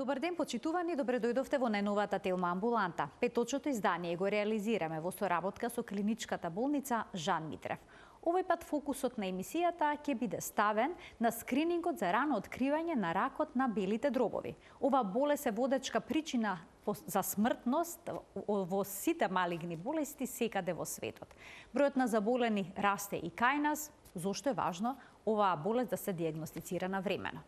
Добар ден, почитувани, добре дојдовте во најновата Телма амбуланта. Петочното издание го реализираме во соработка со клиничката болница Жан Митрев. Овој пат фокусот на емисијата ќе биде ставен на скринингот за рано откривање на ракот на белите дробови. Ова болест е водечка причина за смртност во сите малигни болести секаде во светот. Бројот на заболени расте и кај нас, зошто е важно оваа болест да се дијагностицира навремено.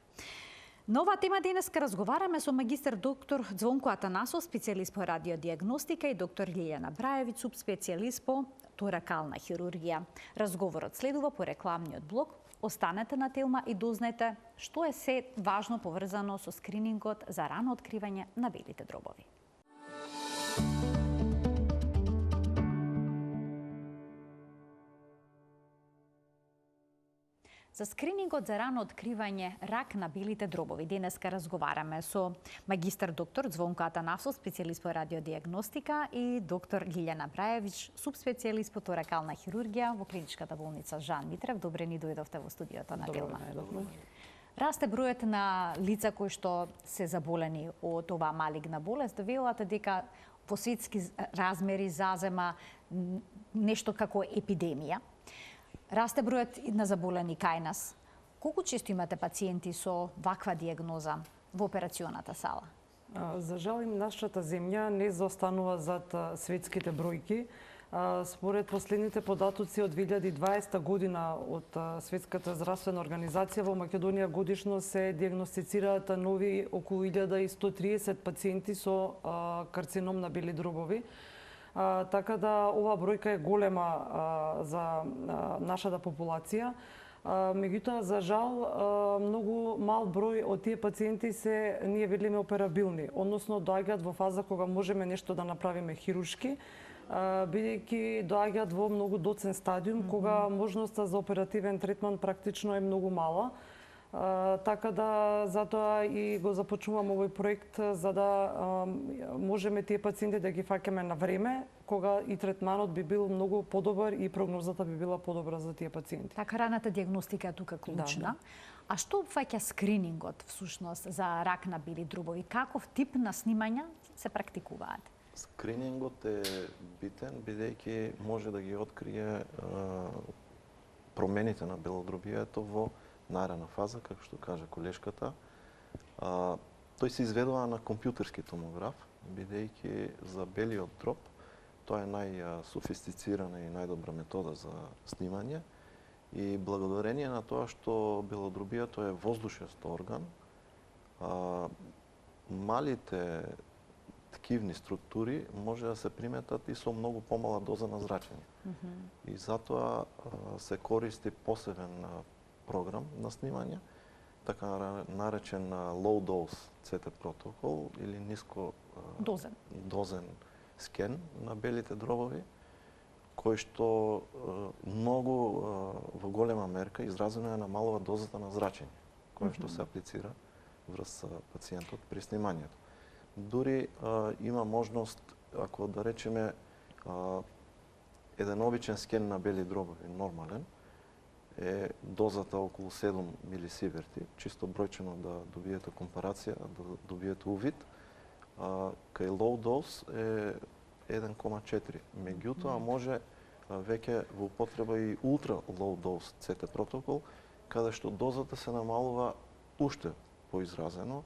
На оваа тема денеска разговараме со магистар доктор Звонко Атанасов, специјалист по радиодијагностика, и доктор Лилјана Брајевиќ, субспецијалист по торакална хирургија. Разговорот следува по рекламниот блок. Останете на Телма и дознајте што е се важно поврзано со скринингот за рано откривање на белите дробови. За скринингот за рано откривање рак на белите дробови денеска разговараме со магистар доктор Звонко Атанасов, специјалист по радиодијагностика, и доктор Лилјана Брајевиќ, субспецијалист по торакална хирургија во клиничката болница Жан Митрев. Добре ни дојдовте во студиото на Телма. Расте бројот на лица кои што се заболени од оваа малигна болест. Велате дека во светски размери зазема нешто како епидемија. Расте бројот на заболени кај нас. Колку често имате пациенти со ваква дијагноза во операционата сала? За жал, нашата земја не заостанува зад светските бројки. Според последните податоци од 2020 година од Светската здравствена организација, во Македонија годишно се дијагностицираат нови околу 1130 пациенти со карцином на бели дробови. Така да ова бројка е голема за нашата популација. Меѓутоа, за жал, многу мал број од тие пациенти се, ние велиме, операбилни, односно доаѓаат во фаза кога можеме нешто да направиме хируршки, бидејќи доаѓаат во многу доцен стадиум, кога можноста за оперативен третман практично е многу мала. Така да затоа и го започнувам овој проект, за да можеме тие пациенти да ги фаќаме на време, кога и третманот би бил многу подобар и прогнозата би била подобра за тие пациенти. Така, раната дијагностика е тука клучна. Да. А што опфаќа скринингот всушност за рак на бели дробови? Каков тип на снимања се практикуваат? Скринингот е битен, бидејќи може да ги открие промените на белодробието во нарана фаза, како што кажа колешката. Тој се изведува на компјутерски томограф, бидејќи за белиот дроб тоа е најсофистицирана и најдобра метода за снимање, и благодарение на тоа што белодробието е воздушест орган, малите ткивни структури може да се приметат и со многу помала доза на зрачење. И затоа се користи посебен програм на снимање, така наречен low dose CT протокол или ниско дозен скен на белите дробови, кој што многу во голема мерка изразено е намалува дозата на зрачење, која што се аплицира врз пациентот при снимањето. Дури има можност, ако да речеме еден обичен скен на бели дробови, нормален, е дозата околу 7 милисиверти, чисто бројчено да добиете компарација, да добиете увид. Кај low dose е 1,4. Меѓутоа може веќе во употреба и ultra low dose CT протокол, каде што дозата се намалува уште поизразено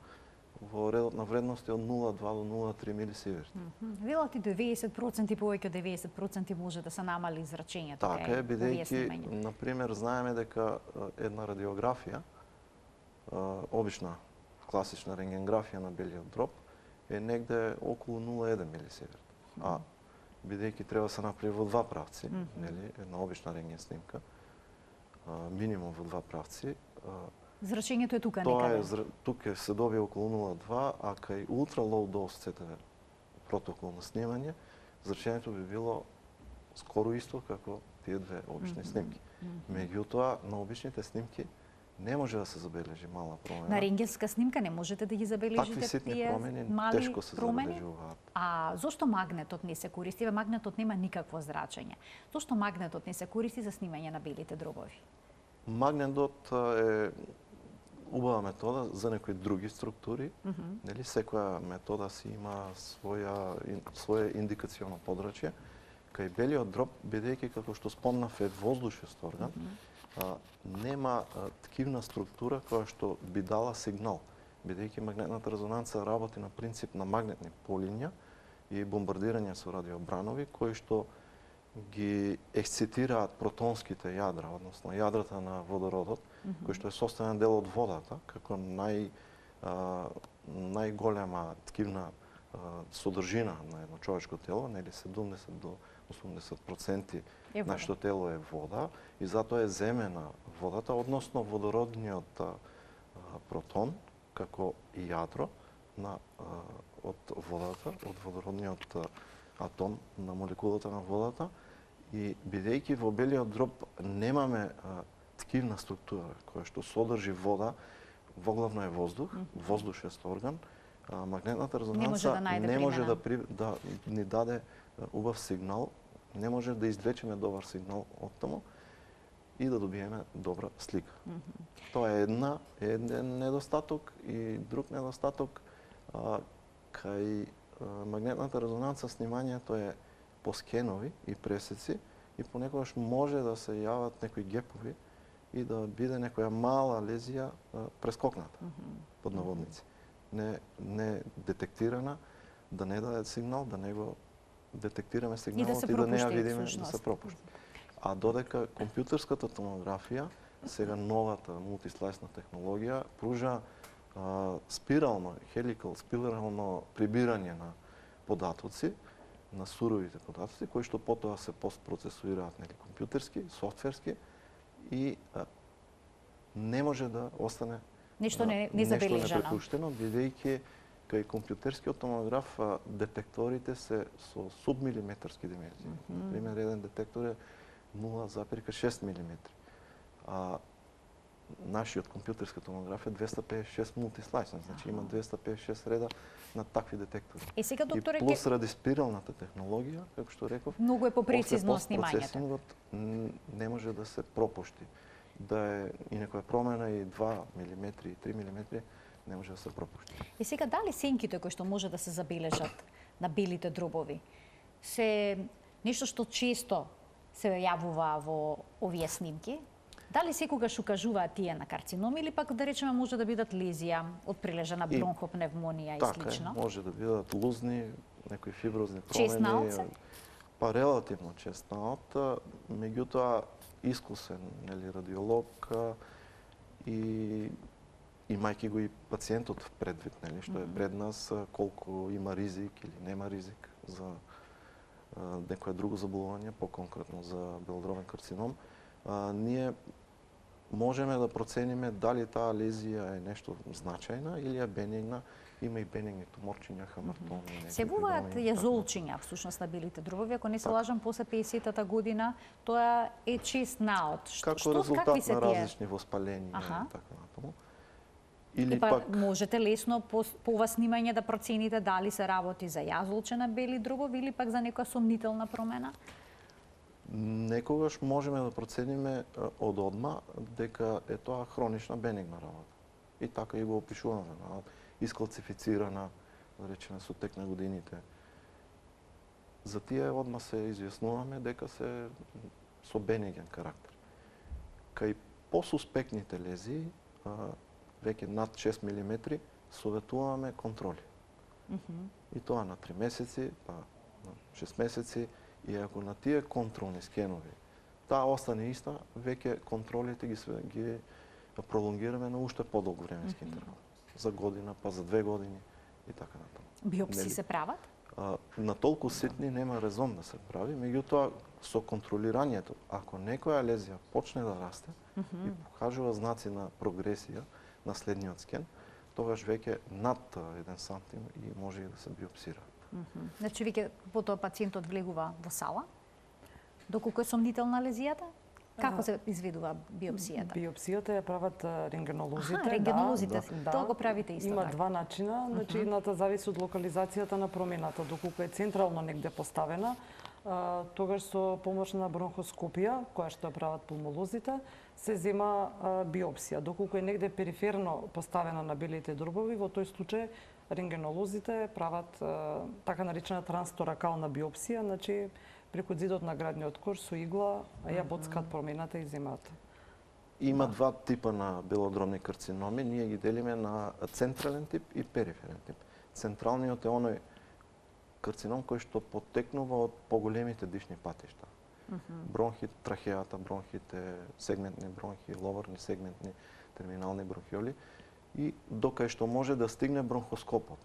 на вредности од 0,2 до 0,3 милисиверти. Велате 90%, повеќе од 90% може да се намали зрачењето. Така е, бидејќи, например, знаеме дека една радиографија, обична класична рентгенграфија на белиот дроб, е негде околу 0,1 милисиверт. А бидејќи треба да се направи во два правци, нели, една обична рентген снимка, минимум во два правци, зрачењето е тука некаде. Тука се добија околу 0,2, а кај ultra low dose CT протокол на снимање, зрачењето би било скоро исто како тие две обични снимки. Меѓутоа, на обичните снимки не може да се забележи мала промена. На рентгенска снимка не можете да ги забележите такви ситни тие промени мали тешко се промени? забележуваат. А зошто магнетот не се користи? Магнетот нема никакво зрачење. Зошто магнетот не се користи за снимање на белите дробови? Магнетот е убава метода за некои други структури. Нели секоја метода си има свое индикационо подрачје. Кај белиот дроб, бидејќи како што спомнав е воздушест орган, нема ткивна структура која што би дала сигнал, бидејќи магнетната резонанца работи на принцип на магнетни полиња и бомбардирање со радиобранови кои што ги ексцитираат протонските јадра, односно јадрата на водородот, кој што е составен дел од водата, како најголема ткивна содржина на едно човечко тело, нели 70 до 80% нашето тело е вода и затоа е земена водата, односно водородниот протон како и јадро од водата, од водородниот атом на молекулата на водата и бидејќи во белиот дроб немаме ткивна структура која што содржи вода, воглавно е воздух, воздушест орган, магнетната резонанца не може да ни даде убав сигнал, не може да извлечеме добар сигнал од таму и да добиеме добра слика. Тоа е еден недостаток и друг недостаток кај магнетната резонанца снимањето е по скенови и пресеци и понекогаш може да се јават некои гепови и да биде некоја мала лезија прескокната под наводници. Не детектирана, да не даде сигнал, да не го детектираме сигналот и да не ја видиме да се пропушти. А додека компјутерската томографија, сега новата мултислайсна технологија, пружа спирално, спирално прибирање на податоци, на суровите податоци, кои што потоа се постпроцесуираат компјутерски, софтверски и не може да остане нешто непрепуштено, бидејќи кај компјутерскиот томограф детекторите се со субмилиметарски димензии. Например, еден детектор е 0,6 милиметри. Нашиот компјутерска томограф е 256 мултислайсен, значи има 256 реда на такви детектори. Сега, докторе, и плюс ради спиралната технологија, како што реков, многу е попрецизно снимањето. Не може да се пропушти. Да е и некоја промена и 2 мм и 3 мм не може да се пропушти. И сега, дали сенките кои што може да се забележат на белите дробови се нешто што често се јавува во овие снимки? Дали секогаш укажуваат тие на карцином или пак да речеме може да бидат лезија од прилежана бронхопневмонија и слично? Може да бидат лузни, некои фиброзни промени. Честнаот се? Па релативно честнаот, меѓутоа искусен радиолог и имајќи го и пациентот предвид, што е пред нас, колку има ризик или нема ризик за некое друго заболување, по-конкретно за белодробен карцином, ние можеме да процениме дали таа лезија е нешто значајна или е бенигна. Има и бенигни туморчиња, хамартоми. Се буваат јазолчиња всушност на белите дробови, ако не се лажам, после 50-та година, тоа е чест наод. Како резултат на различни воспаленија и така натаму. Или пак можете лесно по ова снимање да процените дали се работи за јазолчена бели дробови или пак за некоја сомнителна промена? Некогаш можеме да процениме од одма дека е тоа хронична бенигна работа. И така и го опишуваме. Искалцифицирана, да речеме, со тек на годините. За тие одма се изјаснуваме дека се со бениген карактер. Кај посуспектните лезии, веќе над 6 мм, советуваме контроли. И тоа на 3 месеци, па на 6 месеци, и ако на тие контролни скенови таа остане иста, веќе контролите ги пролонгираме на уште подолг временски интервал. За година, па за 2 години и така натаму. Биопси се прават? На толку ситни нема резон да се прави, меѓутоа со контролирањето, ако некоја лезија почне да расте и покажува знаци на прогресија на следниот скен, тогаш веќе над 1 сантим и може и да се биопсира. Значи, веќе потоа пациентот влегува во сала? Доколку е сомнителна лезијата? Како се изведува биопсијата? Биопсијата ја прават рентгенолозите. Рентгенолозите, тоа го правите исто Има така. два начина, значи едната зависи од локализацијата на промената, доколку е централно негде поставена, тогаш со помош на бронхоскопија, која што ја прават пулмолозите, се зема биопсија. Доколку е негде периферно поставена на белите дробови, во тој случај рентгенолозите прават така наречена трансторакална биопсија, значи преку зидот на градниот кош со игла ја боцкаат промената и земаат. Има два типа на белодробни карциноми. Ние ги делиме на централен тип и периферен тип. Централниот е оној карцином кој што потекнува од поголемите дишни патишта. Бронхит, трахеата, бронхите, сегментни бронхи, ловарни сегментни, терминални бронхиоли и докај што може да стигне бронхоскопот.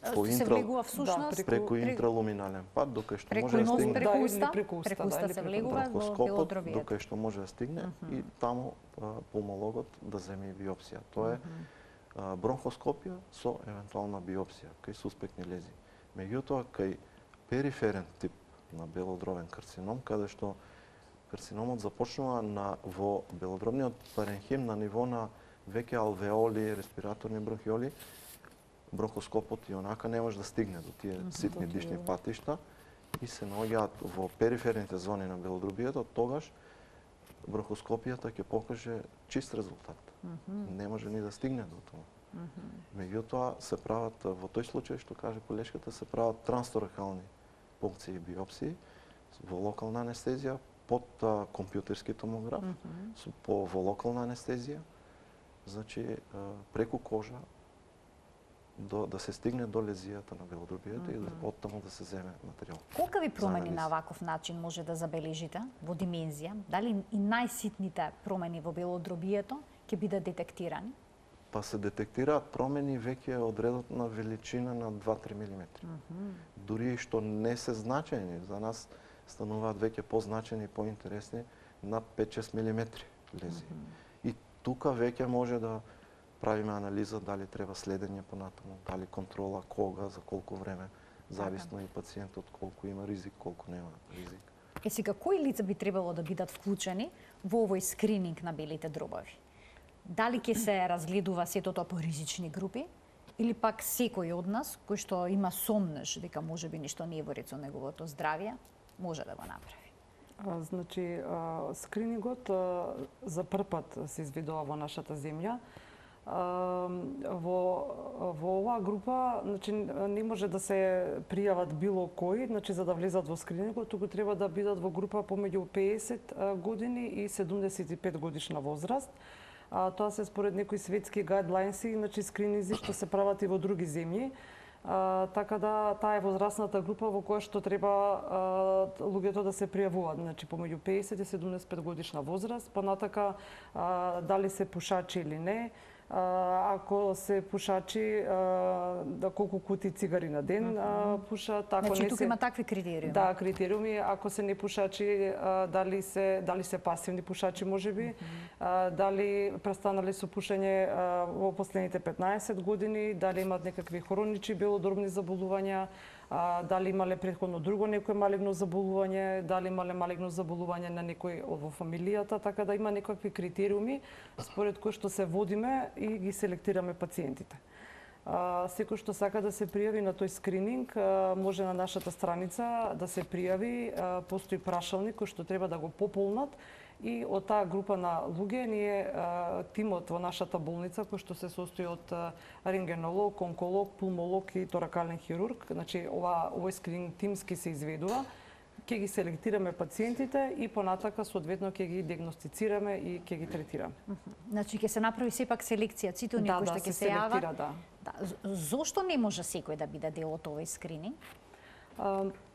Се влегува всушност преку интралуминален пат, докај што преку може да нос, стигне преку уста се влегува во белодробието. Докај што може да стигне и таму пулмологот да земе биопсија. Тоа е бронхоскопија со евентуална биопсија кај суспектни лези. Меѓутоа, кај периферен тип на белодробен карцином, каде што карциномот започнува во белодробниот паренхим на ниво на веќе алвеоли, респираторни бронхиоли, бронхоскопот и онака не може да стигне до тие ситни дишни патишта и се наоѓаат во периферните зони на белодробието, тогаш бронхоскопијата ќе покаже чист резултат. Не може ни да стигне до тоа. Меѓутоа се прават во тој случај што каже колешката, се прават трансторакални пункции и биопсии во локална анестезија под компјутерски томограф, во локална анестезија, значи преку кожа да се стигне до лезијата на белодробието и оттаму да се земе материјал. Колкави промени на ваков начин може да забележите во димензија? Дали и најситните промени во белодробието ќе бидат детектирани? Па се детектираат промени веќе од редот на величина на 2-3 мм. Дури и што не се значајни, за нас стануваат веќе позначени и поинтересни на 5-6 мм лези. И тука веќе може да правиме анализа дали треба следење понатаму, дали контрола, кога, за колку време, зависно и пациентот колку има ризик, колку нема ризик. Сега, кои лица би требало да бидат вклучени во овој скрининг на белите дробови? Дали ќе се разгледува сето тоа по ризични групи или пак секој од нас кој што има сомнеш дека можеби нешто не е во ред со неговото здравје, може да го направи? Значи, скринингот за прв пат се изведува во нашата земја. Во оваа група, значи, не може да се пријават било кој, значи, за да влезат во скринингот, туку треба да бидат во група помеѓу 50 години и 75 годишна возраст. Тоа се според некои светски гайдлайнси, значи скрининзи што се прават и во други земји. Така да таа е возрастната група во која што треба луѓето да се пријавуваат, значи помеѓу 50 и 75 годишна возраст, понатака дали се пушачи или не, ако се пушачи, колку кутии цигари на ден пушат, ако значи, не тука се... има такви критериуми. Да, критериуми, ако се не пушачи, дали се пасивни пушачи можеби, дали престанале со пушење во последните 15 години, дали имаат некакви хронични белодробни заболувања, дали имале претходно друго некое малигно заболување, дали имале малигно заболување на некој во фамилијата, така да има некакви критериуми според кои што се водиме и ги селектираме пациентите. Секој што сака да се пријави на тој скрининг, може на нашата страница да се пријави, постои прашалник кој што треба да го пополнат и од таа група на луѓе ние тимот во нашата болница кој што се состои од рентгенолог, онколог, пулмолог и торакален хирург, значи овој скрининг тимски се изведува, ќе ги селектираме пациентите и понатака соодветно ќе ги диагностицираме и ќе ги третираме. Значи ќе се направи сепак селекција, сите оние кои што ќе се јават. Да. Зошто не може секој да биде дел од овој скрининг?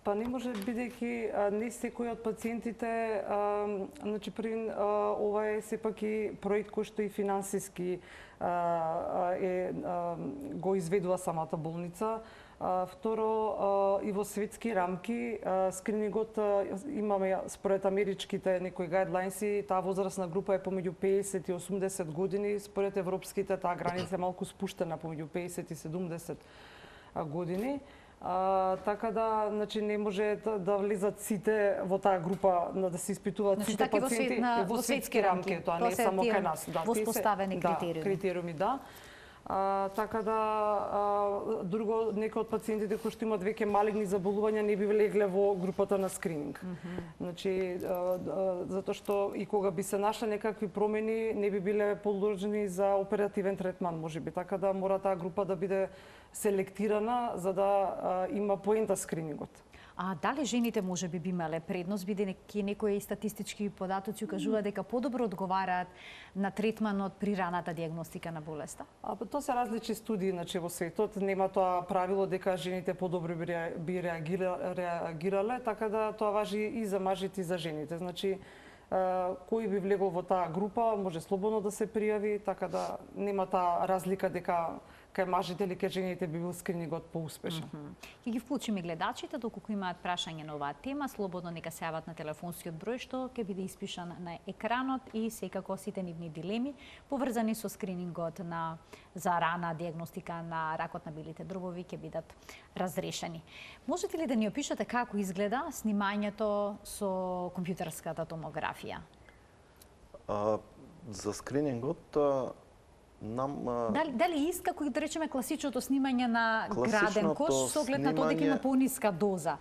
Па не може, бидејќи не секој од пациентите, значи првин ова е сепак и проект кој што и финансиски го изведува самата болница. Второ, и во светски рамки, скринингот имаме според америчките некои гайдлайнси, таа возрастна група е помеѓу 50 и 80 години, според европските таа граница е малку спуштена помеѓу 50 и 70 години. Така да, значи не може да влезат сите во таа група, да се испитуваат значи, сите пациенти во светски рамки, тоа не е само кај нас. Да, воспоставени критериуми. Да, критериуми, да. Така да друго некои од пациентите кои што имаат веќе малигни заболувања не би легле во групата на скрининг. Значи затоа што и кога би се нашле некакви промени не би биле подложени за оперативен третман можеби. Така да мора таа група да биде селектирана за да има поента скринингот. А дали жените може би имале предност, бидејќи некои статистички податоци укажуваат дека подобро одговараат на третманот при раната диагностика на болеста? Тоа се различни студии во светот. Нема тоа правило дека жените подобро би реагирале, така да тоа важи и за мажите и за жените. Значи, кој би влегол во таа група може слободно да се пријави, така да нема таа разлика дека кај мажите или кај жените би бил скринингот поуспешен. Ќе ги вклучиме гледачите, доколку имаат прашање на оваа тема, слободно нека се јават на телефонскиот број што ќе биде испишан на екранот и секако сите нивни дилеми поврзани со скринингот за рана диагностика на ракот на белите дробови ќе бидат разрешени. Можете ли да ни опишете како изгледа снимањето со компјутерската томографија? За скринингот Дали иска кој да речеме класичното снимање на граден кош со оглед на тоа дека има пониска доза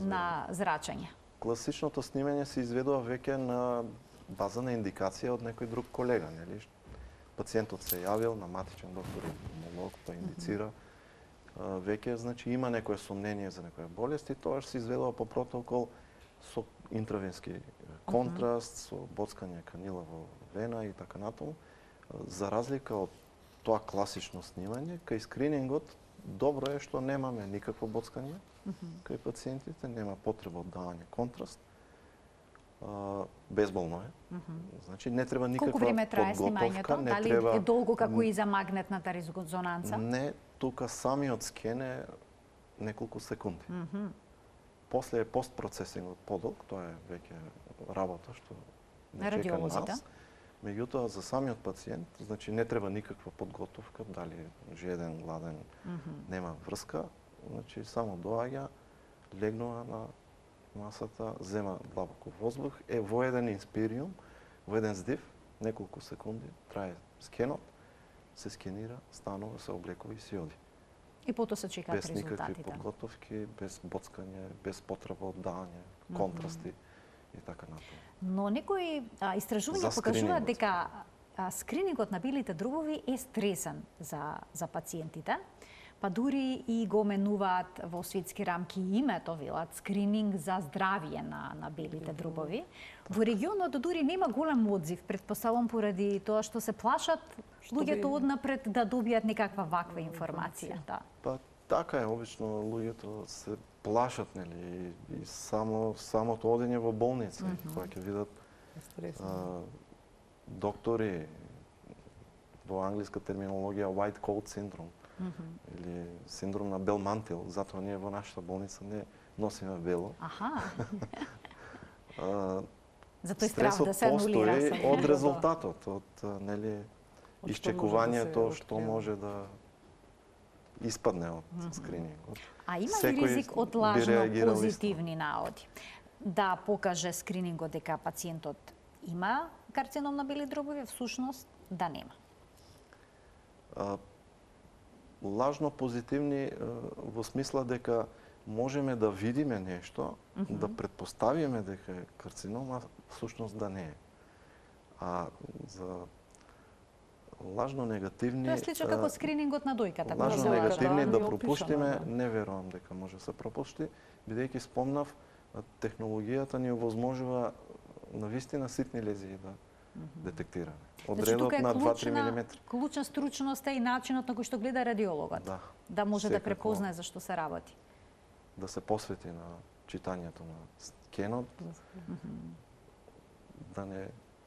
на зрачење? Класичното снимање се изведува веќе на база на индикација од некој друг колега, нели? Пациентот се јавил на матичен доктор имунолог, па индицира. Веќе значи има некое сомнение за некоја болест и тоа се изведува по протокол со интравенски контраст, со боцкање канила во вена и така натаму. За разлика од тоа класично снимање, кај скринингот добро е што немаме никакво боцкање кај пациентите, нема потреба од давање контраст. Безболно е. Значи не треба никаква подготовка. Колку време трае снимањето? Дали е долго како и за магнетната резонанца? Не, тука самиот скен е неколку секунди. После е постпроцесингот подолг, тоа е веќе работа што не чека нас. Меѓутоа, за самиот пациент, значи не треба никаква подготовка, дали жеден, гладен, нема врска, значи само доаѓа, легнува на масата, зема длабоко воздух, е во еден инспириум, во еден здив, неколку секунди, трае скенот, се скенира, станува, се облекува и си оди. И потоа се чекаат резултатите. Без никакви подготовки, без боцкање, без потреба од давање, контрасти и така натаму. Но некои истражувања покажуваат дека скринингот на белите дробови е стресен за пациентите, па дури и го менуваат во светски рамки името, велат скрининг за здравие на белите дробови. Во регионот дури нема голем одзив, претпоставувам поради тоа што се плашат луѓето однапред да добијат некаква ваква информација. Па така е, обично луѓето се плашат, нели, и самото одење во болница, кога ќе видат доктори, во англиска терминологија white coat syndrome, или синдром на бел мантил, затоа ние во нашата болница не носиме бело. Затоа страв да се анулира. Стресот постои од резултатот, од нели исчекувањето што може да испадне од скринингот. А има ли ризик од лажно позитивни наоди? Да покаже скринингот дека пациентот има карцином на бели дробови, всушност да нема? Лажно позитивни во смисла дека можеме да видиме нешто, да претпоставиме дека е карцином, а всушност да не е. А за лажно негативни... Тоа е слично како скринингот на дојката. Лажно негативни да пропуштиме, не верувам дека може да се пропушти, бидејќи спомнав, технологијата ни овозможува на вистина ситни лезии да детектираме. Одредот на 2-3 мм. Клучна стручноста и начинот на кој што гледа радиологот. Да може да препознае за што се работи. Да се посвети на читањето на скенот,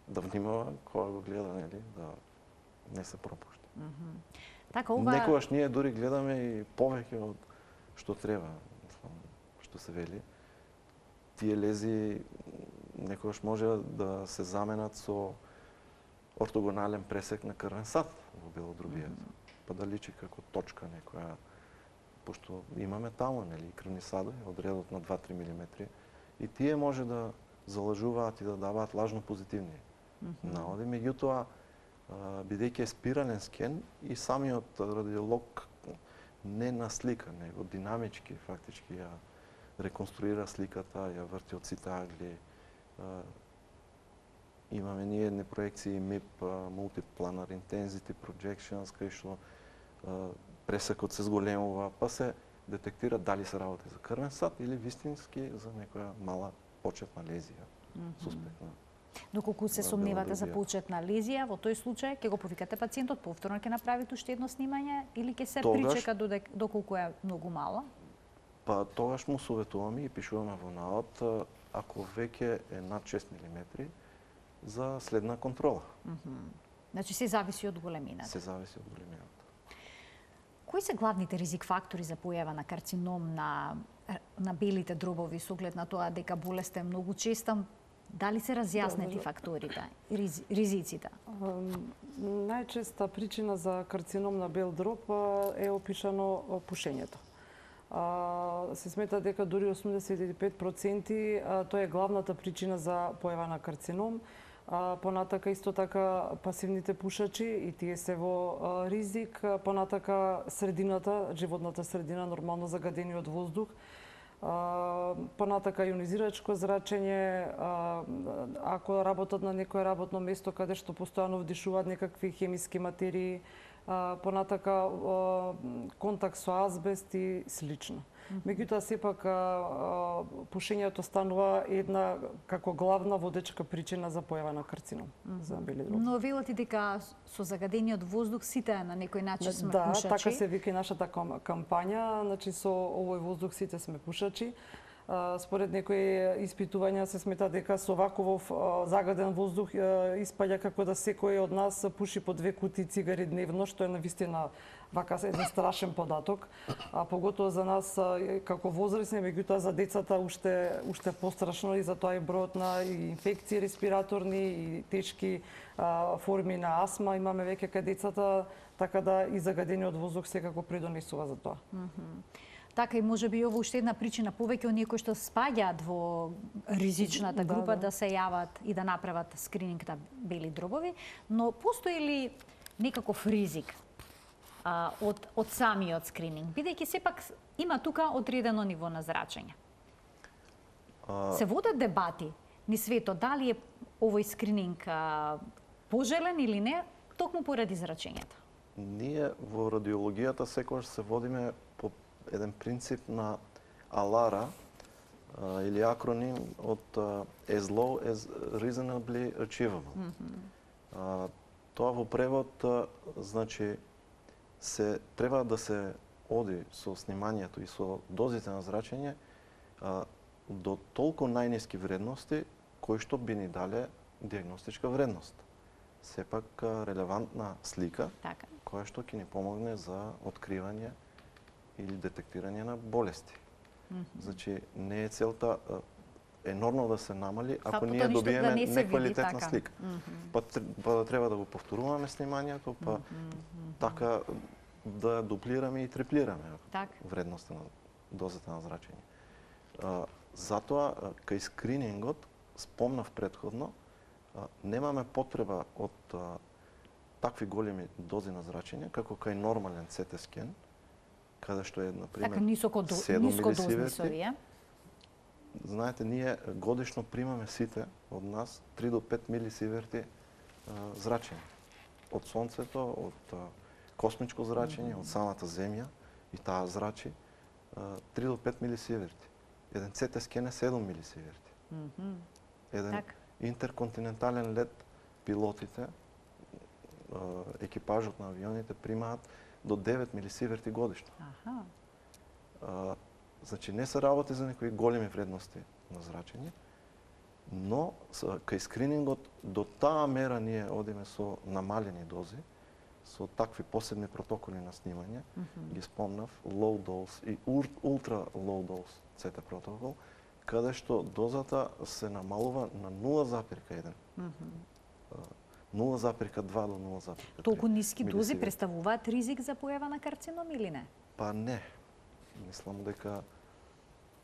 да внимава кога го гледа, нели, да не се пропушти. Некогаш ние дури гледаме и повеќе од што треба, што се вели. Тие лези некогаш може да се заменат со ортогонален пресек на крвен сад во белодробијето. Па да личи како точка некоја, пошто имаме таму, нели, крвни садови од редот на 2-3 мм, и тие може да залажуваат и да даваат лажно позитивни наводи. Меѓутоа, бидејќи е спирален скен и самиот радиолог не на слика, него динамички фактички ја реконструира сликата, ја врти од сите агли. Имаме ние едни проекции MIP, Multiplanar Intensity Projections, кај што пресекот се зголемува, па се детектира дали се работи за крвен сад или вистински за некоја мала почетна лезија, суспектна. Доколку се сомневате за почетна лезија, во тој случај ќе го повикате пациентот, повторно ќе направите уште едно снимање или ќе се причека доколку е многу мала? Па тогаш му советуваме и пишуваме во наод ако веќе е над 6 мм за следна контрола. Значи се зависи од големината. Се зависи од големината. Кои се главните ризик фактори за појава на карцином на белите дробови со оглед на тоа дека болест е многу честа? Дали се разјаснети факторите и ризиците? Најчеста причина за карцином на бел дроб е опишано пушењето. Се смета дека дури 85% тоа е главната причина за појава на карцином. Понатака исто така пасивните пушачи и тие се во ризик. Понатака средината, животната средина, нормално загадениот воздух. Понатака ионизирачко зрачење, ако работат на некое работно место каде што постојано вдишуваат некакви хемиски материи, понатака контакт со азбест и слично. Меѓутоа, сепак, пушењето станува една како главна водечка причина за појава на карцином за бели дроб. Но велате дека со загадениот воздух сите на некој начин сме пушачи? Да, така се вика и нашата кампања, значи со овој воздух сите сме пушачи. Според некои испитувања се смета дека со ваков загаден воздух испаѓа како да секој од нас пуши по 2 кутии цигари дневно, што е навистина вака еден страшен податок, поготово за нас како возрастни, меѓутоа за децата уште пострашно и затоа и бројот на инфекции респираторни и тешки форми на астма имаме веќе кај децата, така да и загадениот воздух секако придонесува за тоа. Така и може би ово уште една причина повеќе оние кои што спаѓаат во ризичната група да се јават и да направат скрининг на бели дробови, но постои ли некаков ризик од самиот скрининг, бидејќи сепак има тука одредено ниво на зрачење? Се водат дебати низ светот дали е овој скрининг пожелен или не, токму поради зрачењето. Ние во радиологијата секогаш се водиме по еден принцип на АЛАРА или акроним од as low as reasonably achievable. Тоа во превод значи се треба да се оди со снимањето и со дозите на зрачење до толку најниски вредности кои што би ни дале диагностичка вредност. Сепак релевантна слика која што ќе ни помогне за откривање или детектирање на болести. Значи, не е целта енормно да се намали ако ние добиеме неквалитетна слика. Па треба да го повторуваме снимањето, па така да дуплираме и триплираме вредноста на дозата на зрачење. Затоа, кај скринингот, спомнав претходно, немаме потреба од такви големи дози на зрачење, како кај нормален CT скен, каде што е, например, 7 милисиверти. Знаете, ние годишно примаме сите од нас 3 до 5 милисиверти зрачење. Од Сонцето, од космичко зрачење, од самата Земја, и таа зрачи 3 до 5 милисиверти. Еден CT скен е 7 милисиверти. Еден интерконтинентален лет пилотите, екипажот на авионите примаат до 9 милисиверти годишно. Значи не се работи за некои големи вредности на зрачење, но кај скринингот до таа мера ние одиме со намалени дози, со такви посебни протоколи на снимање, ги спомнав, low dose и ultra low dose CT протокол, каде што дозата се намалува на 0,1. 0,2 до 0,3. Толку ниски дози представуваат ризик за појава на карцином или не? Па не. Мислам дека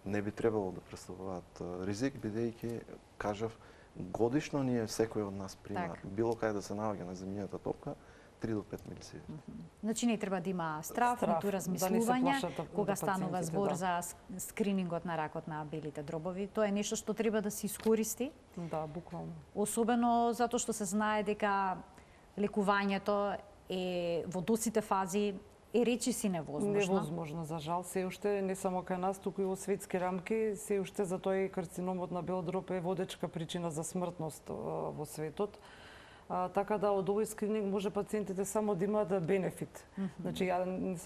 не би требало да представуваат ризик, бидејќи, кажав, Годишно ние секој од нас прима Така. било каде да се наоѓа на земјината топка 3 до 5 милисиеври. Значи не треба да има страф, Страф, ниту да не се размислување плашат кога да станува пациентите, збор да. за скринингот на ракот на белите дробови. Тоа е нешто што треба да се искористи, Да, буквално. особено затоа што се знае дека лекувањето е во досите фази е речиси невозможно. Невозможно, за жал, се уште не само кај нас, туку и во светски рамки, се уште за тој карциномот на бел дроб е водечка причина за смртност во светот. Така да од овој скрининг може пациентите само да имаат бенефит. Значи,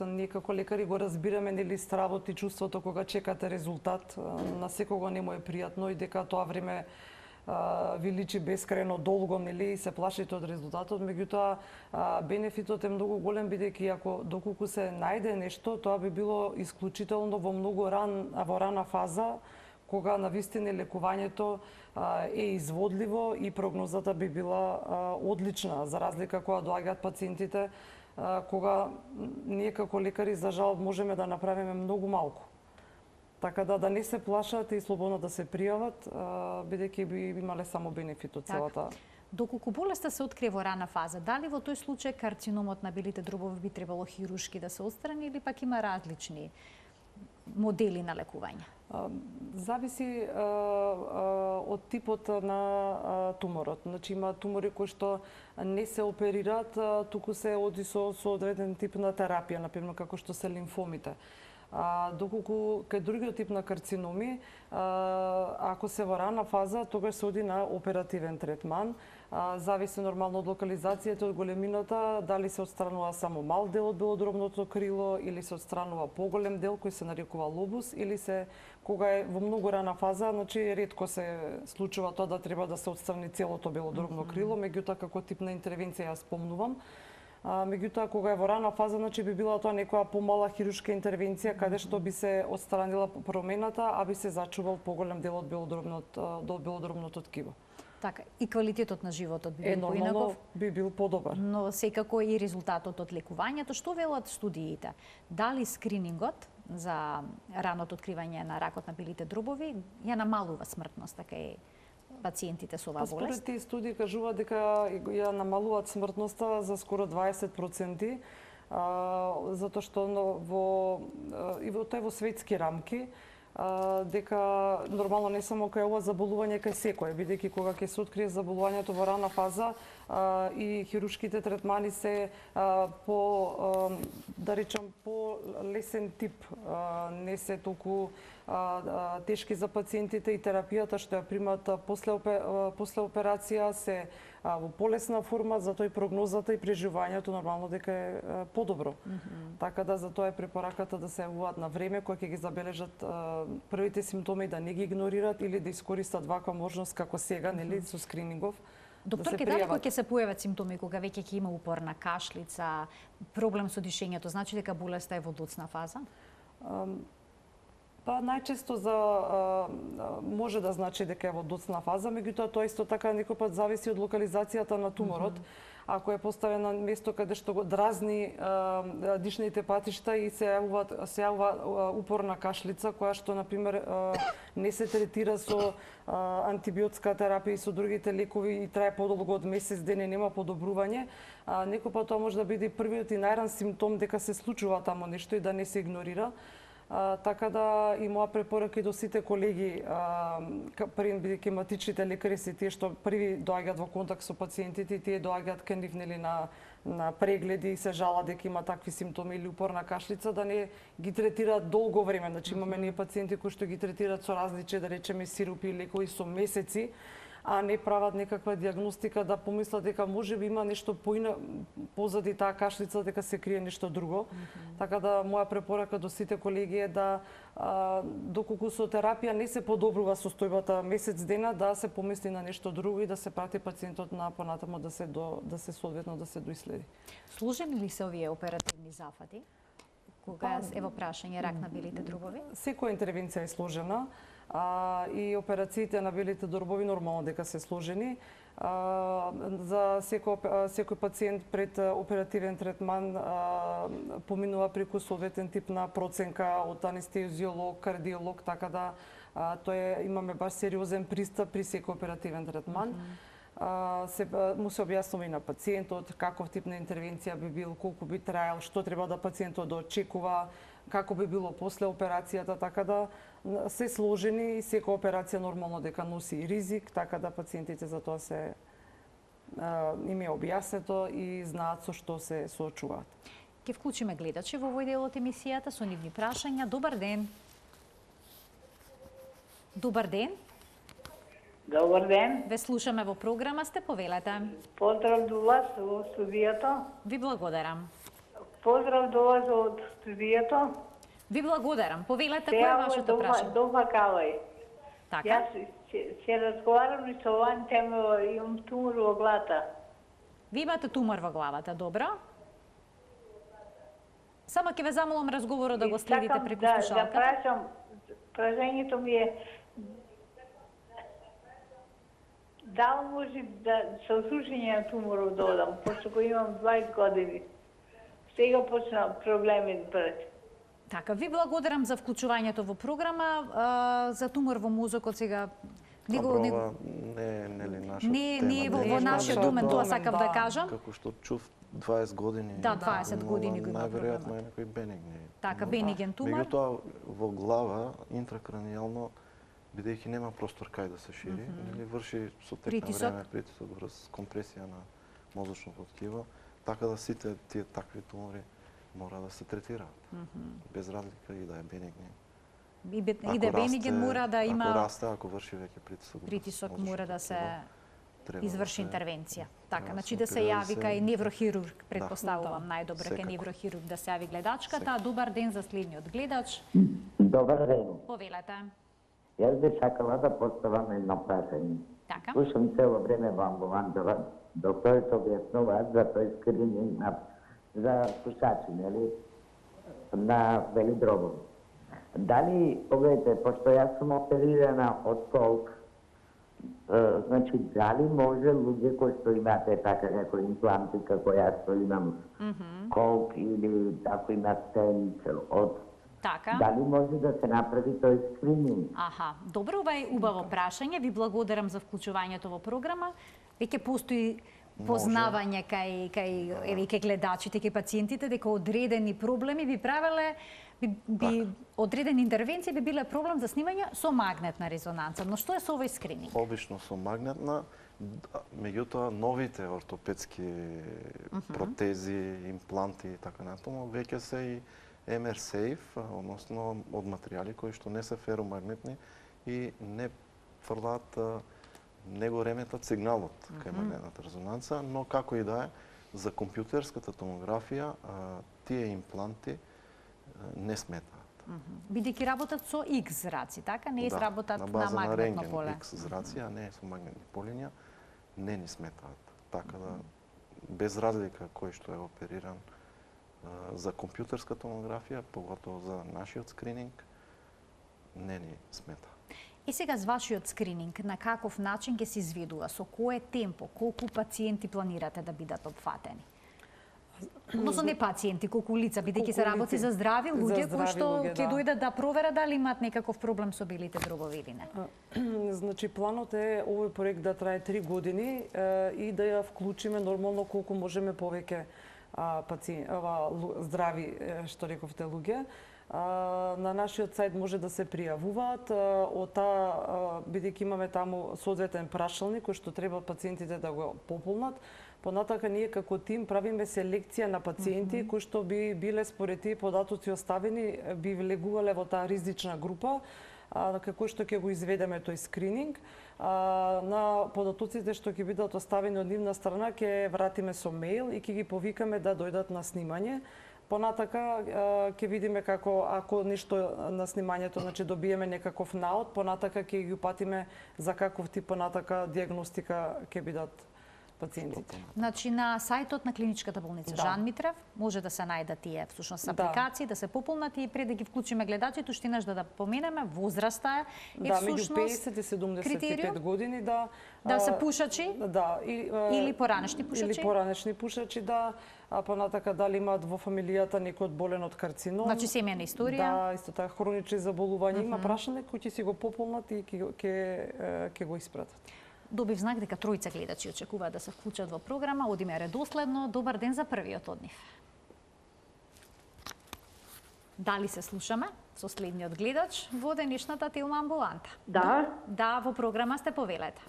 ние како лекари го разбираме, нели, стравот и чувството кога чекате резултат. На секого не му е пријатно и дека тоа време ви личи бескрајно долго, нели, и се плашите од резултатот, меѓутоа бенефитот е многу голем, бидејќи ако доколку се најде нешто, тоа би било исклучително во многу рана фаза, кога навистина лекувањето е изводливо и прогнозата би била одлична, за разлика кога доаѓаат пациентите, кога ние како лекари за жал можеме да направиме многу малку. Така да не се плашат и слободно да се пријават, бидејќи би имале само бенефит од целата. Доколку болеста се открие во рана фаза, дали во тој случај карциномот на белите дробови би требало хирушки да се отстрани или пак има различни модели на лекување? Зависи од типот на туморот. Значи има тумори кои што не се оперираат, туку се оди со одреден тип на терапија, например како што се лимфомите. Доколку кај другиот тип на карциноми, ако се во рана фаза, тогаш се оди на оперативен третман. Зависи нормално од локализацијата, од големината, дали се отстранува само мал дел од белодробното крило или се отстранува поголем дел кој се нарекува лобус, или се кога е во многу рана фаза, значи ретко се случува тоа да треба да се отстрани целото белодробно крило, меѓутоа како тип на интервенција ја спомнувам. Меѓутоа, кога е во рана фаза, значи би била тоа некоја помала хирушка интервенција, каде што би се отстранила промената, а би се зачувал поголем дел од белодробното ткиво. Така, и квалитетот на животот би бил Нормално поинаков, би бил подобар. но секако и резултатот од лекувањето. Што велат студиите? Дали скринингот за раното откривање на ракот на белите дробови ја намалува смртноста кај пациентите со оваа болест? Според тие студии кажуваат дека ја намалуваат смртноста за скоро 20%, затоа што во светски рамки, дека нормално не само кај ова заболување, кај секој, бидејќи кога ќе се открие заболувањето во рана фаза и хирушките третмани се да речам, по лесен тип, не се толку тешки за пациентите и терапијата што ја примат после операција се во полесна форма, затоа и прогнозата и преживувањето нормално дека е подобро. Така да затоа е препораката да се јавуваат на време кога ќе ги забележат првите симптоми, да не ги игнорираат или да искористат ваква можност како сега, нели, со скринингов. Докторке, дали кога ќе се појават симптоми, кога веќе ќе има упорна кашлица, проблем со дишењето, значи дека болеста е во доцна фаза? Па најчесто може да значи дека е во доцна фаза, меѓутоа тоа исто така некој пат зависи од локализацијата на туморот. Ако е поставен на место каде што го дразни дишните патишта и се јавува упорна кашлица, која што, например, не се третира со антибиотска терапија и со другите лекови и трае подолго од месец ден и нема подобрување, некој пат тоа може да биде првиот и најран симптом дека се случува таму нешто и да не се игнорира. Така да и моја препорака и до сите колеги, бидејќи матичните лекари се тие што први доаѓаат во контакт со пациентите, тие доаѓаат кај нив, нели, на прегледи и се жалат дека има такви симптоми или упорна кашлица, да не ги третираат долго време. Значи имаме ние пациенти кои што ги третираат со различни, да речеме, сиропи и лекови со месеци, а не прават некаква диагностика да помислат дека можеби има нешто позади таа кашлица, дека се крие нешто друго. Така да моја препорака до сите колеги е да доколку со терапија не се подобрува состојбата месец дена, да се помисли на нешто друго и да се прати пациентот на понатамо да се соодветно да се доиследи. Сложени ли се овие оперативни зафати? Кога е во прашање рак на белите дробови? Секоја интервенција е сложена. И операциите на белите дробови нормално дека се сложени. За секој пациент пред оперативен третман поминува преку соодветен тип на проценка од анестезиолог, кардиолог, така да Имаме баш сериозен пристап при секој оперативен третман. Му се објаснува и на пациентот каков тип на интервенција би бил, колку би траел, што треба да пациентот да очекува, како би било после операцијата, така да се сложени и секоја операција нормално дека носи и ризик, така да пациентите за тоа им е објаснето и знаат со што се соочуваат. Ке вклучиме гледачи во овој дел од емисијата со нивни прашања. Добар ден. Добар ден. Добар ден. Ве слушаме во програма, сте, повелете. Поздрав до вас во студијето. Ви благодарам. Поздрав до вас од студијето. Ви благодарам. Повелете, кој е вашето прашање? Дома Калај. Така. Јас се разговарам и со оваа тема, имам тумор во глата. Ви имате тумор во главата, добро? Само ќе ве замолам разговорот да го следите преку Да слушалката. прашам, прашањето ми е дали може да со сушење на туморот да одам, пошто го имам 20 години. Сега почна проблеми да пред. Така, ви благодарам за вклучувањето во програма. За тумор во мозокот сега Не е наша не тема. во нашиот домен, тоа сакав да кажам. Како што чув 20 години. Да, 20 години го има Најверојатно проблемот. е некој бенигни. Така, бениген тумор. Меѓутоа во глава интракранијално, бидејќи нема простор кај да се шири, или врши со тек на Притисок. време притисок врз компресија на мозочното ткиво, така да сите тие такви тумори мора да се третираат. Без разлика и да е бенигни. И да е бениген мора да Ако има расте, ако врши веќе притисок врз притисок, мозочното мора да се ткиво, треба да изврши се- интервенција. Така, да значи се да се оперира, јави да кај се- неврохирург, предпоставувам најдобро кај Секако. неврохирург да се јави гледачката. Добар ден за следниот гледач. Добар ден. Повелете. Јас би сакала да поставам едно прашање. Така. Слушам цело време во амбулантова, докторите објаснуваат за тој скрининг за пушачи, нели, на велидробови. Дали, погledajte, пошто јас сум оперирана од колк, значи, дали може луѓе кои што имате така како импланти, како јас што имам колк или ако има стент од Така. дали може да се направи тој скрининг? Аха, добро, ова е убаво прашање. Ви благодарам за вклучувањето во програма. Веќе постои познавање кај гледачите, кај пациентите дека одредени проблеми би правеле одредени интервенции би биле проблем за снимање со магнетна резонанца. Но што е со овој скрининг? Обично со магнетна, меѓутоа новите ортопедски протези, импланти и така натаму, веќе се и MR-Safe, односно од материјали кои што не се феромагнетни и не фрлаат, не го реметат сигналот кај магнетната резонанца, но како и да е, за компјутерската томографија тие импланти не сметаат. Бидејќи работат со X зраци, така? Не работат на на база на магнетно рентген поле. X зраци, а не со магнетни полиња, не ни сметаат. Така да, без разлика кој што е опериран за компјутерска томографија, поготово за нашиот скрининг, не ни смета. И сега з вашиот скрининг, на каков начин ќе се изведува, со кое темпо, колку пациенти планирате да бидат опфатени? Односно не пациенти, колку лица, бидејќи се работи за здрави луѓе кои што ќе дојдат да проверат дали имаат некаков проблем со белите дробови или не. Значи, планот е овој проект да трае 3 години и да ја вклучиме нормално колку можеме повеќе здрави, што рековте, луѓе. На нашиот сајт може да се пријавуваат, бидејќи имаме таму соодветен прашалник кој што треба пациентите да го пополнат. Понатака ние како тим правиме селекција на пациенти кои што би биле според тие податоци оставени, би влегувале во таа ризична група, како што ќе го изведеме тој скрининг. На податоците што ќе бидат оставени од нивна страна ќе вратиме со мејл и ќе ги повикаме да дојдат на снимање. Понатака ќе видиме како ако нешто на снимањето, значи добиеме некаков наод, понатака ќе ги упатиме за каков тип понатака дијагностика ќе бидат пациентите. Значи на сајтот на клиничката болница Да. Жан Митрев може да се најдат тие всушност Да. апликации, да се пополнат и пред да ги вклучиме гледачите, уште еднаш да поменеме, возраста е Да, меѓу всушност 50 и 75 критериум? години, Да се пушачи? Да, Или поранешни пушачи? Или поранешни пушачи, да. А понатака дали имаат во фамилијата некој одболен од карцином. Значи семејна историја? Да, исто така хронични заболувања. Има прашање кои ќе си го пополнат и ќе го испратат. Добив знак дека тројца гледачи очекуваат да се вклучат во програма. Одиме редоследно. Добар ден за првиот од нив. Дали се слушаме со следниот гледач во денешната Телма амбуланта? Да, Да, во програма сте, повелете.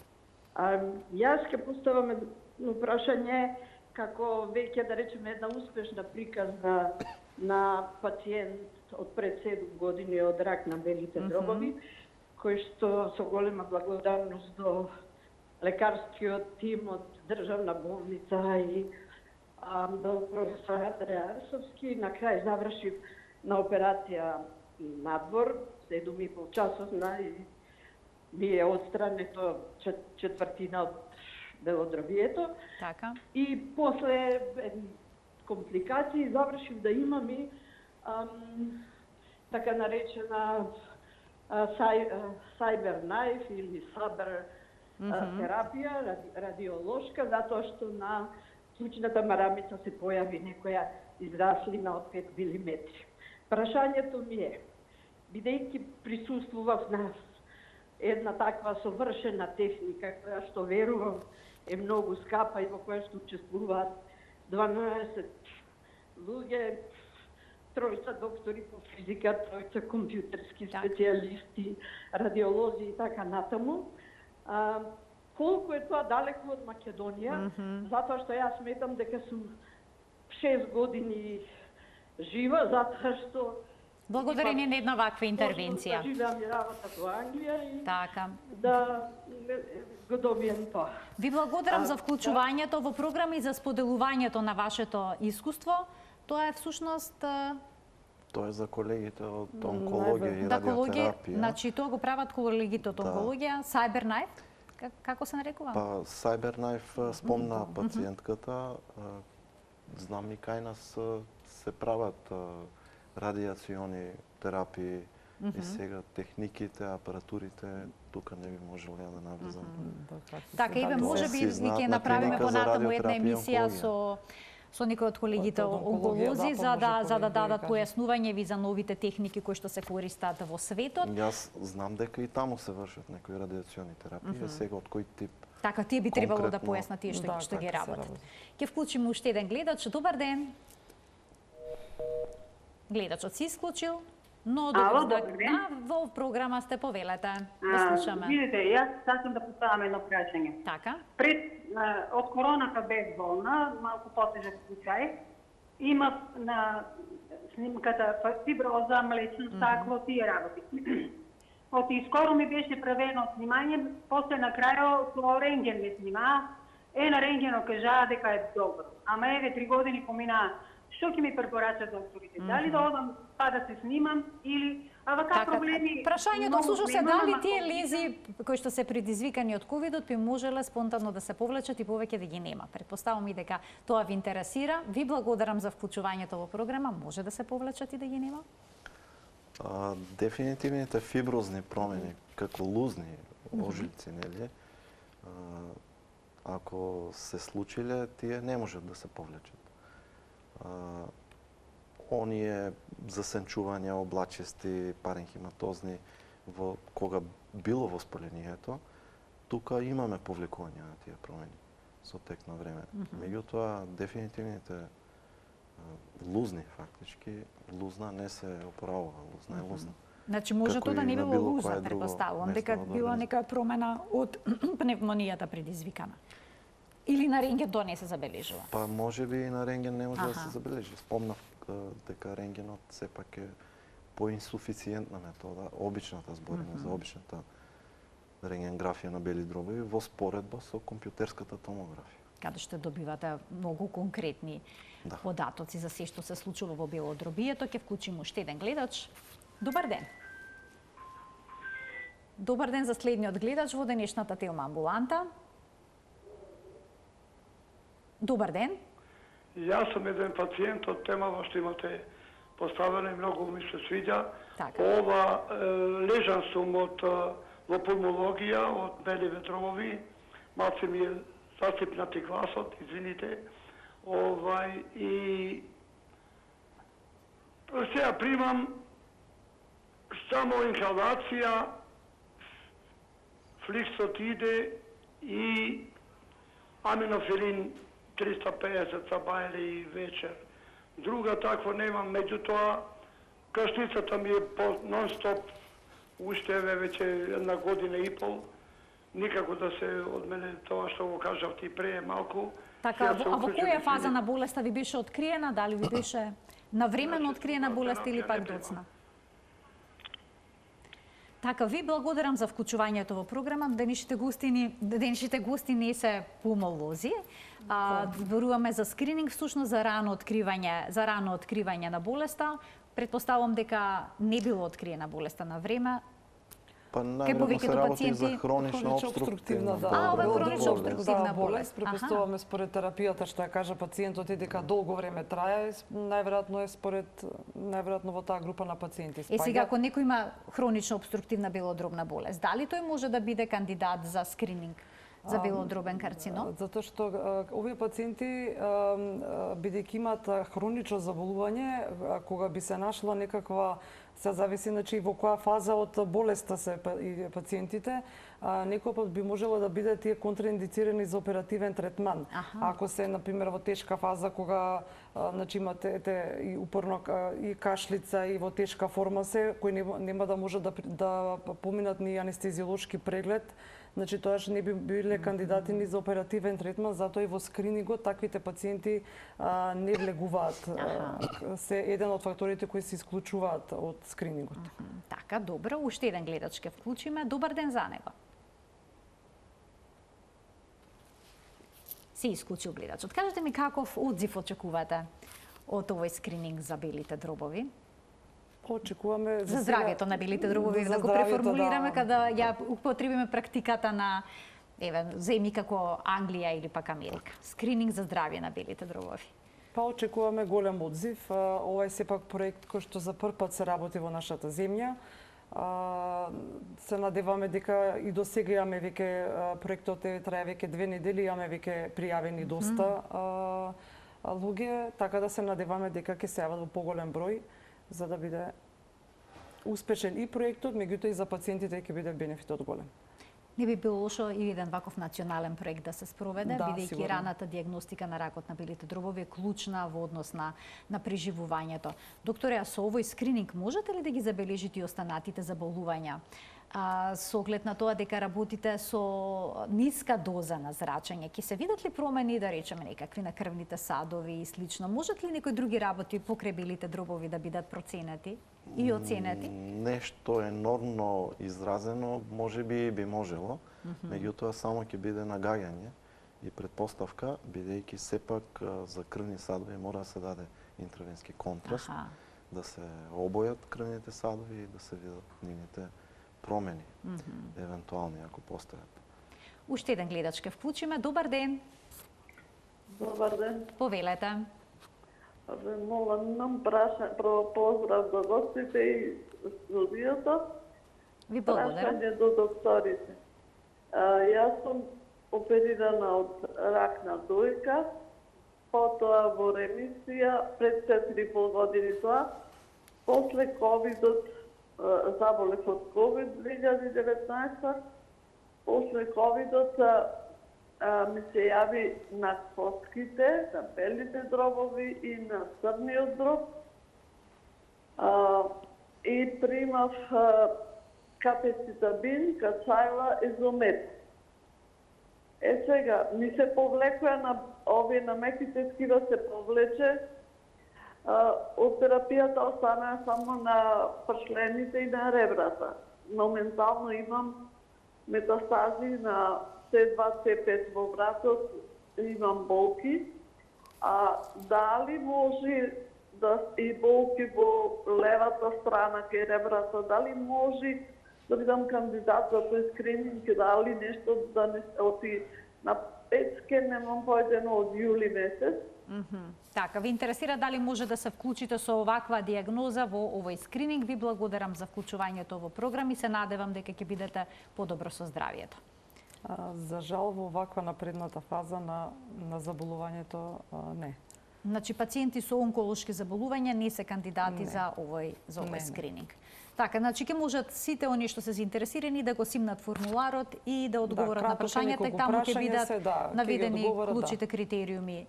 јас ќе поставам едно прашање како веќе да речеме една успешна приказна на пациент од пред 7 години од рак на белите дробови, кој што со голема благодарност до лекарскиот тим од државна болница и до професор Андреја Арсовски на крај завршив на операција надвор, 7,5 часов на ми е отстрането четвртина од белодробието. Така. И после компликации завршив да имам и така наречена cyber knife или сабер терапија, радиолошка, затоа што на случната марамица се појави некоја израслина од 5 мм. Прашањето ми е, бидејќи присуствував на една таква совршена техника, која што верувам е многу скапа и во која што учествуваат 12 луѓе, тројца доктори по физика, тројца компјутерски специјалисти, радиолози и така натаму. Колку е тоа далеко од Македонија, затоа што јас сметам дека сум 6 години жива, затоа што Благодарение на една ваква интервенција. Да живеам и работа во Англија и Така. да го добием тоа. Ви благодарам за вклучувањето во програма и за споделувањето на вашето искуство. Тоа е всушност Тоа е за колегите од онкологија и радиотерапија. Значи тоа го прават колегите од онкологија, CyberKnife, како се нарекува? Па CyberKnife спомна пациентката, знам и кај нас се прават радиациони терапии и сега техниките, апаратурите, тука не би можела да навлезам. Така, Иве, може би ви ќе направиме понатаму една емисија со некои од колегите онколози за да дадат појаснување ви за новите техники кои што се користат во светот. Јас знам дека и таму се вршат некои радиациони терапии, сега од кој тип. Така, тие би требало да конкретно, појаснат тие што ги така се работат. работи. Ќе вклучиме уште еден гледач. Добар ден. Гледачот се исклучил, но добар ден. во програма сте, повелете. Да слушаме. Видите, јас сакам да поставам едно прашање. Така. Од короната бев болна, малку потежок случај. Имав на снимката фиброза, млечно стакло, тие работи. И скоро ми беше правено снимање, после на крајот со рентген ме снима. На рентгенот кажаа дека е добро. Ама еве 3 години поминаа. Што ќе ми препорачат докторите? Дали да одам па да се снимам или вака проблеми? Прашањето всушност е дали тие лези кои што се предизвикани од ковидот би можеле спонтано да се повлечат и повеќе да ги нема. Претпоставувам и дека тоа ви интересира. Ви благодарам за вклучувањето во програма. Може да се повлечат и да ги нема? Дефинитивните фиброзни промени, како лузни ожилци, нели? Ако се случиле, тие не можат да се повлечат. Оние засенчувања облачести, паренхематозни, кога било воспалението, тука имаме повлекување на тие промени со тек на време. Меѓутоа, дефинитивните лузни, фактички, лузна не се опоравува, лузна е лузна. Значи може тоа да не било лузна, претпоставувам, дека била нека промена од пневмонијата предизвикана. Или на рентген тоа не се забележува? Па може би и на рентген не може да се забележи. Спомнав дека рентгенот сепак е поинсуфициентна метода, обичната збориме за обичната рентгенграфија на бели дробови во споредба со компјутерската томографија. Каде што добивате многу конкретни податоци за се што се случува во белодробието. Ќе вклучиме уште еден гледач. Добар ден. Добар ден за следниот гледач во денешната Телма амбуланта. Добар ден. Јас сум еден пациент од темава што имате поставено и многу ми се свиѓа. Така. Ова лежан сум во пулмологија, од бели ветровови. Малце ми е засипнати гласот, извините. И сега примам само инхалација, фликсотиде и аминофилин 350 сабајле и вечер. Друга таква немам, меѓутоа кашницата ми е нон-стоп, уште веќе една година и пол. Никако да се од мене тоа што го кажав ти прее малку. Така, а во која фаза на болеста ви беше откриена? Дали ви беше навремено откриена болест или пак доцна? Така, ви благодарам за вклучувањето во програма. Денешните гости не се пулмолози. Зборуваме за скрининг, всушност за рано откривање на болеста. Предпоставувам дека не било откриена болеста на време. Па најверојатно се работи за хронична обструктивна болест. Ова е хронична обструктивна болест. Препоставуваме според терапијата што ја кажа пациентот и дека долго време трае, најверојатно во таа група на пациенти спаѓа. Сега ако некој има хронична обструктивна белодробна болест, дали тој може да биде кандидат за скрининг за белодробен карцином? Затоа што овие пациенти, бидејќи имаат хронично заболување, кога би се нашла некаква, се зависи значи во која фаза од болеста се и пациентите, некој пат би можело да бидат тие контраиндицирани за оперативен третман. Ако се например во тешка фаза кога значи имате и упорно и кашлица и во тешка форма се, кои нема да може да поминат ни анестезиолошки преглед, значи тоаш не би биле кандидати ни за оперативен третман, затоа и во скринингот таквите пациенти не влегуваат. Се еден од факторите кои се исклучуваат од скринингот. Така, добро. Уште еден гледач ке вклучиме. Добар ден за него. Се исклучил гледачот. Кажете ми каков одзив очекувате од овој скрининг за белите дробови? Очекуваме за здравјето на белите дробови, да го преформулираме, када ја употребиме практиката на земји како Англија или пак Америка. Скрининг за здравје на белите дробови. Па очекуваме голем одзив. Ова е сепак проект кој што за прв пат се работи во нашата земја. Се надеваме дека и до сега имаме веќе проектот трае веќе 2 недели, имаме веќе пријавени доста луѓе, така да се надеваме дека ќе се јават во поголем број за да биде успешен и проектот, меѓутоа и за пациентите ќе биде бенефитот голем. Не би било лошо и еден ваков национален проект да се спроведе, бидејќи сигурно. раната дијагностика на ракот на белите дробови е клучна во однос на преживувањето. Докторе, а со овој скрининг можете ли да ги забележите и останатите заболувања? Со оглед на тоа дека работите со ниска доза на зрачење, ќе се видат ли промени, да речеме, некакви на крвните садови и слично? Можат ли некои други работи покрај белите дробови да бидат проценети и оценети? Нешто енормно изразено, може би би можело, меѓутоа само ќе биде нагаѓање и предпоставка, бидејќи сепак за крвни садови мора да се даде интравенски контраст, да се обојат крвните садови и да се видат нивните промени, евентуални ако постојат. Уште еден гледач ке вклучиме. Добар ден. Добар ден. Повелете. Молам поздрав до гостите и студијата. Ви благодарам. Прашање до докторите. Јас сум оперирана од рак на дојка, потоа во ремисија пред 4,5 години тоа, после ковидот заболев од ковид 2019, после ковидот ми се јави на коските, на белите дробови и на црниот дроб. И примав капецитабин, кацајла, изомет. Сега, ми се повлекува на овие на меките скива се повлече, од терапијата остана само на пршлените и на ребрата. Моментално имам метастази на C2, C5 во вратот, имам болки. Дали може да и болки во левата страна кај ребрата, дали може да бидам кандидат за тој скрининг, дали нешто да не оти На PET scan немам појдено од јули месец. Така, ви интересира дали може да се вклучите со оваква диагноза во овој скрининг. Ви благодарам за вклучувањето во програм и се надевам дека ќе бидете подобро со здравието. За жал во ваква напредната фаза на заболувањето не. Значи, пациенти со онколошки заболувања не се кандидати за овој скрининг. Така, значи ќе можат сите они што се заинтересирани да го симнат формуларот и да одговорат на прашањата, таму ќе бидат наведени клучите критериуми.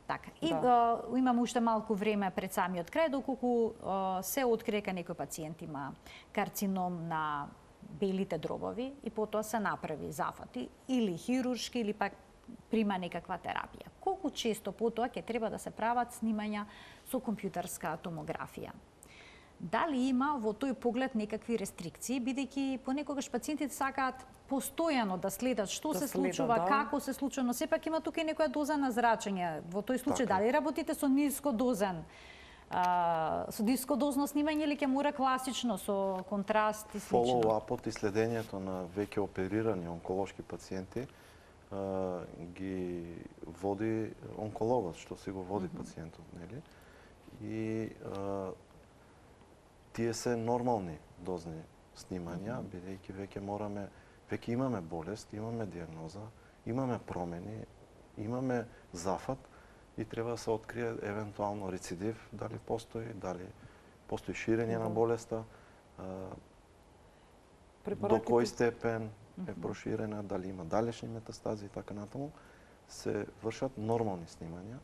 Така. И имаме уште малку време пред самиот крај, доколку се открие дека некој пациент има карцином на белите дробови и потоа се направи зафати или хируршки или пак прима некаква терапија. Колку често потоа ќе треба да се прават снимања со компјутерска томографија? Дали има во тој поглед некакви рестрикции, бидејќи понекогаш пациентите сакаат постојано да следат што се случува, како се случува, но сепак има тука и некоја доза на зрачење. Во тој случај дали работите со нискодозно снимање или ќе мора класично со контраст и слично? Фоллоуапот и следењето на веќе оперирани онколошки пациенти ги води онкологот, што си го води пациентот, нели? И тие се нормални дозни снимања, бидејќи веќе имаме болест, имаме диагноза, имаме промени, имаме зафат и треба да се открие евентуално рецидив, дали постои ширење на болеста, до кој степен е проширена, дали има далечни метастази и така натаму, се вршат нормални снимања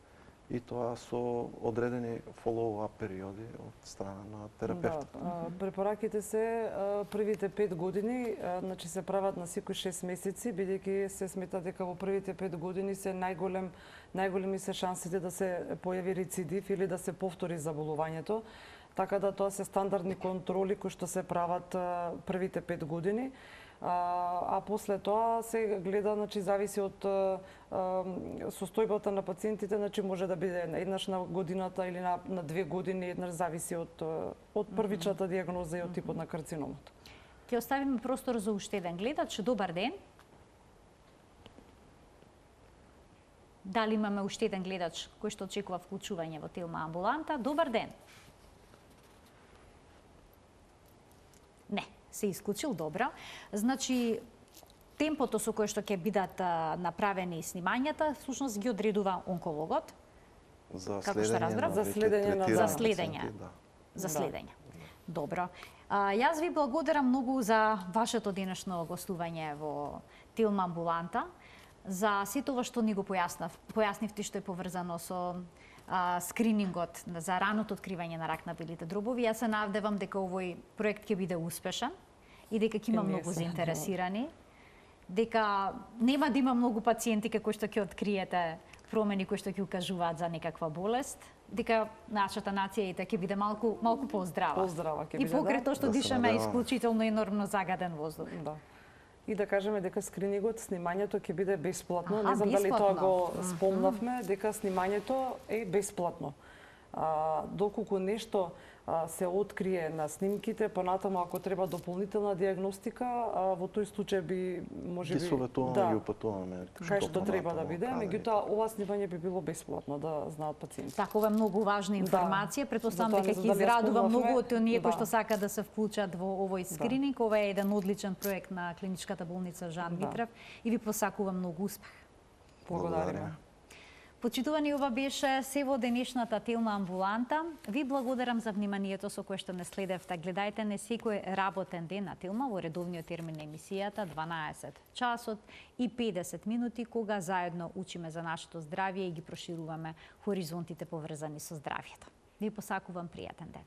и тоа со одредени follow-up периоди од страна на терапевтот. Препораките се првите 5 години, значи се прават на секој 6 месеци, бидејќи се смета дека во првите 5 години се најголеми се шансите да се појави рецидив или да се повтори заболувањето. Така да тоа се стандардни контроли кои што се прават првите 5 години. А после тоа се гледа, значи зависи од состојбата на пациентите, значи може да биде еднаш на годината или на 2 години, еднаш зависи од првичната диагноза и од типот на карциномот. Ќе оставиме простор за уште еден гледач. Добар ден. Дали имаме уште еден гледач кој што очекува вклучување во Телма амбуланта? Добар ден. Не, се исклучил, добро. Значи, темпото со кое што ќе бидат направени снимањата, всушност ги одредува онкологот. За следење. Добро. Јас ви благодарам многу за вашето денешно гостување во Телма амбуланта, за сето ова што ни го појаснивте што е поврзано со скринингот за раното откривање на рак на белите дробови. Јас се надевам дека овој проект ќе биде успешен и дека ќе има многу заинтересирани, дека нема да има многу пациенти кои што ќе откриете промени кои што ќе укажуваат за некаква болест, дека нашата нација ќе биде малку поздрава. И покрај тоа што дишаме исклучително енормно загаден воздух. И да кажеме дека скринингот, снимањето ќе биде бесплатно. Не знам дали тоа го спомнавме, дека снимањето е бесплатно. Доколку нешто се открие на снимките, понатаму ако треба дополнителна диагностика, во тој случај би можеби ги советуваме, ги упатуваме кај што треба да биде, меѓутоа ова снимање би било бесплатно да знаат пациенти. Така, ова е многу важна информација, претпоставам дека ќе израдува многу од оние кои што сакаат да се вклучат во овој скрининг. Ова е еден одличен проект на клиничката болница Жан Митрев и ви посакувам многу успех. Благодариме. Почитувани, ова беше се во денешната Телма амбуланта. Ви благодарам за вниманието со кое што не следевте. Гледајте не секој работен ден на Телма во редовниот термин на емисијата 12 часот и 50 минути, кога заедно учиме за нашето здравје и ги прошируваме хоризонтите поврзани со здравјето. Ви посакувам пријатен ден.